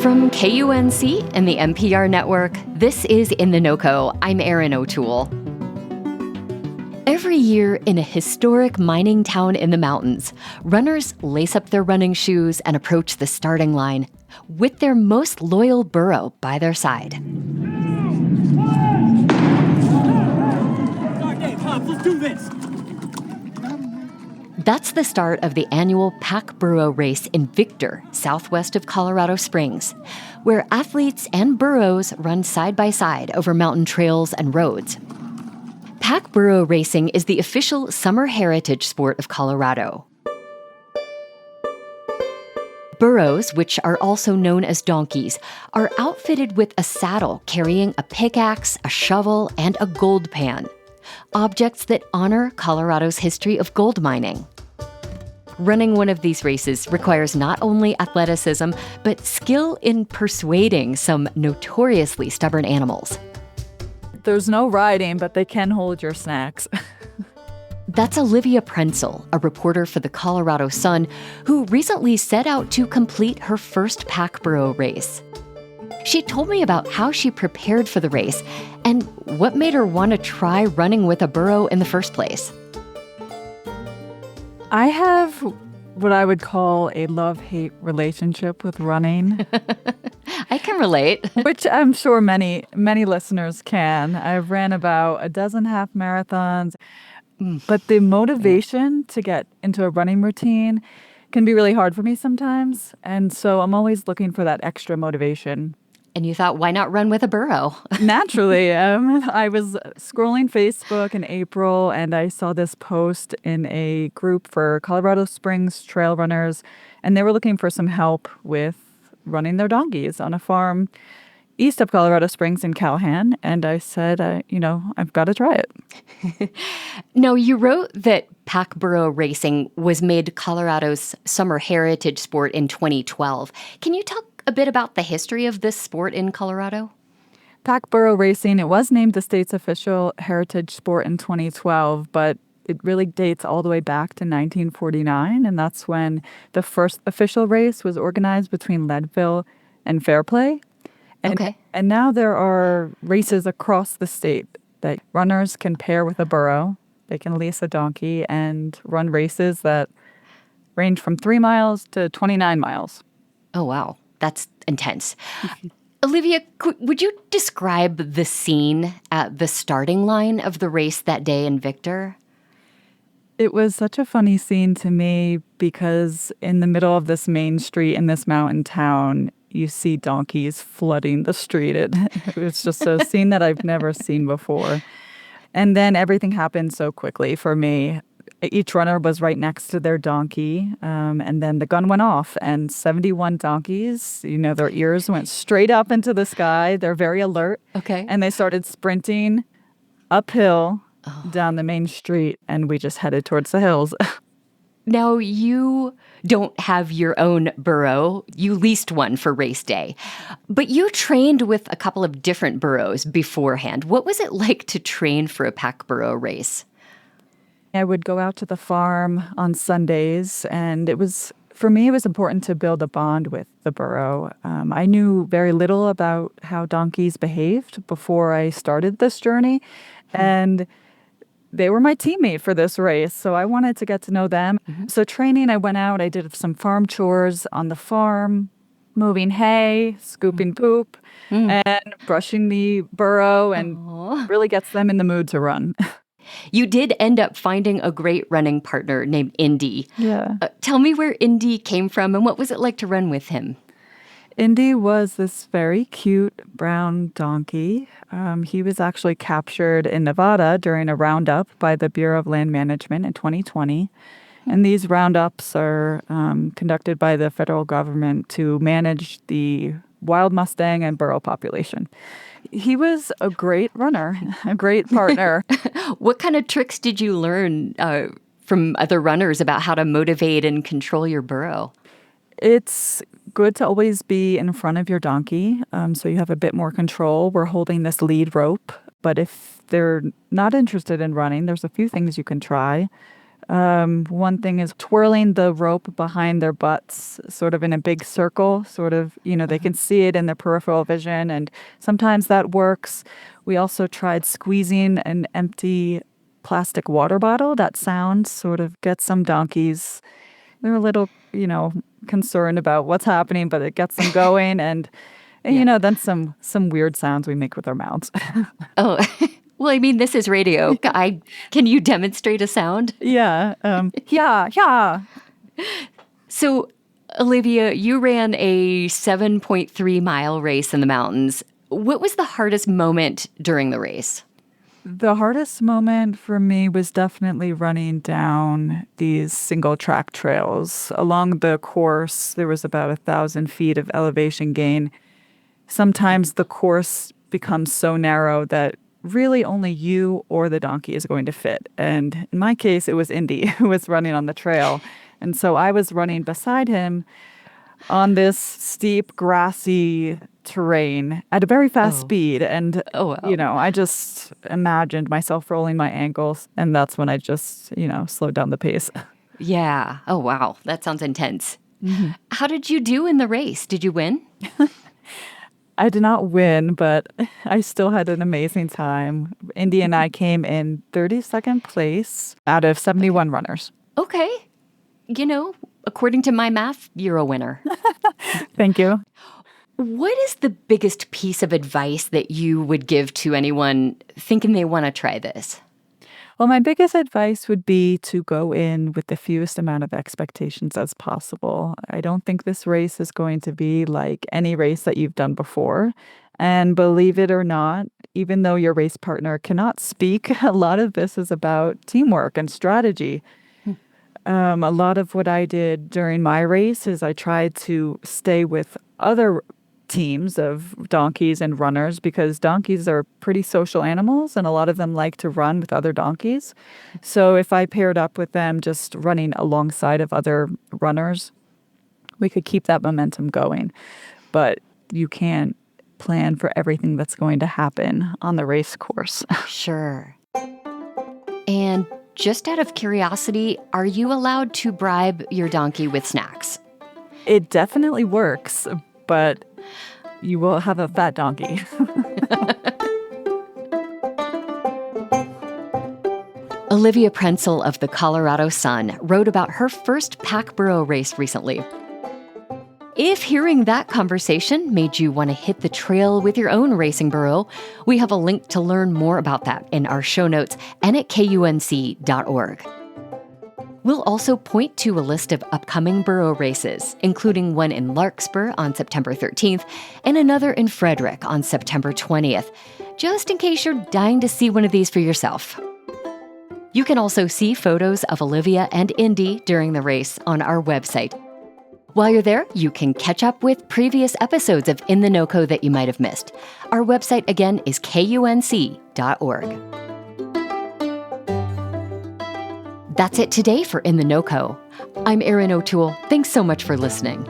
From KUNC and the NPR network, this is In The NoCo. I'm Erin O'Toole. Every year in a historic mining town in the mountains, runners lace up their running shoes and approach the starting line with their most loyal burro by their side. Let's do this. That's the start of the annual Pack Burro Race in Victor, southwest of Colorado Springs, where athletes and burros run side by side over mountain trails and roads. Pack burro racing is the official summer heritage sport of Colorado. Burros, which are also known as donkeys, are outfitted with a saddle carrying a pickaxe, a shovel, and a gold pan, objects that honor Colorado's history of gold mining. Running one of these races requires not only athleticism, but skill in persuading some notoriously stubborn animals. There's no riding, but they can hold your snacks. That's Olivia, a reporter for the Colorado Sun, who recently set out to complete her first pack burro race. She told me about how she prepared for the race and what made her want to try running with a burro in the first place. I have what I would call a love-hate relationship with running. I can relate. Which I'm sure many listeners can. I've ran about a dozen half marathons. But the motivation to get into a running routine can be really hard for me sometimes. And so I'm always looking for that extra motivation. And you thought, why not run with a burro? Naturally. I was scrolling Facebook in April, and I saw this post in a group for Colorado Springs trail runners, and they were looking for some help with running their donkeys on a farm east of Colorado Springs in Calhan. And I said, I've got to try it. Now, you wrote that pack burro racing was made Colorado's summer heritage sport in 2012. Can you talk a bit about the history of this sport in Colorado? Pack burro racing, it was named the state's official heritage sport in 2012, but it really dates all the way back to 1949, and that's when the first official race was organized between Leadville and Fairplay. And now there are races across the state that runners can pair with a burro. They can lease a donkey and run races that range from 3 miles to 29 miles. Oh, wow. That's intense. Olivia, would you describe the scene at the starting line of the race that day in Victor? It was such a funny scene to me because in the middle of this main street in this mountain town, you see donkeys flooding the street. It was just a scene that I've never seen before. And then everything happened so quickly for me. Each runner was right next to their donkey, and then the gun went off, and 71 donkeys, their ears went straight up into the sky. They're very alert. Okay. And they started sprinting uphill down the main street, and we just headed towards the hills. Now, you don't have your own burro. You leased one for race day. But you trained with a couple of different burros beforehand. What was it like to train for a pack burro race? I would go out to the farm on Sundays, and for me, it was important to build a bond with the burro. I knew very little about how donkeys behaved before I started this journey, and they were my teammate for this race, so I wanted to get to know them. Mm-hmm. So training, I went out, I did some farm chores on the farm, moving hay, scooping poop, and brushing the burro, and really gets them in the mood to run. You did end up finding a great running partner named Indy. Yeah. Tell me where Indy came from and what was it like to run with him? Indy was this very cute brown donkey. He was actually captured in Nevada during a roundup by the Bureau of Land Management in 2020. And these roundups are conducted by the federal government to manage the wild Mustang and burro population. He was a great runner, a great partner. What kind of tricks did you learn from other runners about how to motivate and control your burro? It's good to always be in front of your donkey, so you have a bit more control. We're holding this lead rope, but if they're not interested in running, there's a few things you can try. One thing is twirling the rope behind their butts, sort of in a big circle, they can see it in their peripheral vision, and sometimes that works. We also tried squeezing an empty plastic water bottle. That sound sort of gets some donkeys. They're a little, concerned about what's happening, but it gets them going. And Yeah. then some weird sounds we make with our mouths. Oh, well, I mean, this is radio. Can you demonstrate a sound? Yeah. Yeah. Yeah. So, Olivia, you ran a 7.3-mile race in the mountains. What was the hardest moment during the race? The hardest moment for me was definitely running down these single track trails. Along the course, there was about 1,000 feet of elevation gain. Sometimes the course becomes so narrow that really only you or the donkey is going to fit. And in my case, it was Indy who was running on the trail. And so I was running beside him on this steep, grassy terrain at a very fast speed. And, Oh, wow. I just imagined myself rolling my ankles. And that's when I just, slowed down the pace. Yeah. Oh, wow. That sounds intense. How did you do in the race? Did you win? I did not win, but I still had an amazing time. Indy and I came in 32nd place out of 71 runners. Okay. According to my math, you're a winner. Thank you. What is the biggest piece of advice that you would give to anyone thinking they want to try this? Well, my biggest advice would be to go in with the fewest amount of expectations as possible. I don't think this race is going to be like any race that you've done before. And believe it or not, even though your race partner cannot speak, a lot of this is about teamwork and strategy. A lot of what I did during my race is I tried to stay with other teams of donkeys and runners because donkeys are pretty social animals and a lot of them like to run with other donkeys. So if I paired up with them just running alongside of other runners, we could keep that momentum going. But you can't plan for everything that's going to happen on the race course. Sure. And just out of curiosity, are you allowed to bribe your donkey with snacks? It definitely works, but you will have a fat donkey. Olivia Prenzel of the Colorado Sun wrote about her first pack burro race recently. If hearing that conversation made you want to hit the trail with your own racing burro, we have a link to learn more about that in our show notes and at KUNC.org. We'll also point to a list of upcoming burro races, including one in Larkspur on September 13th and another in Frederick on September 20th, just in case you're dying to see one of these for yourself. You can also see photos of Olivia and Indy during the race on our website. While you're there, you can catch up with previous episodes of In The NoCo that you might have missed. Our website, again, is KUNC.org. That's it today for In The NoCo. I'm Erin O'Toole. Thanks so much for listening.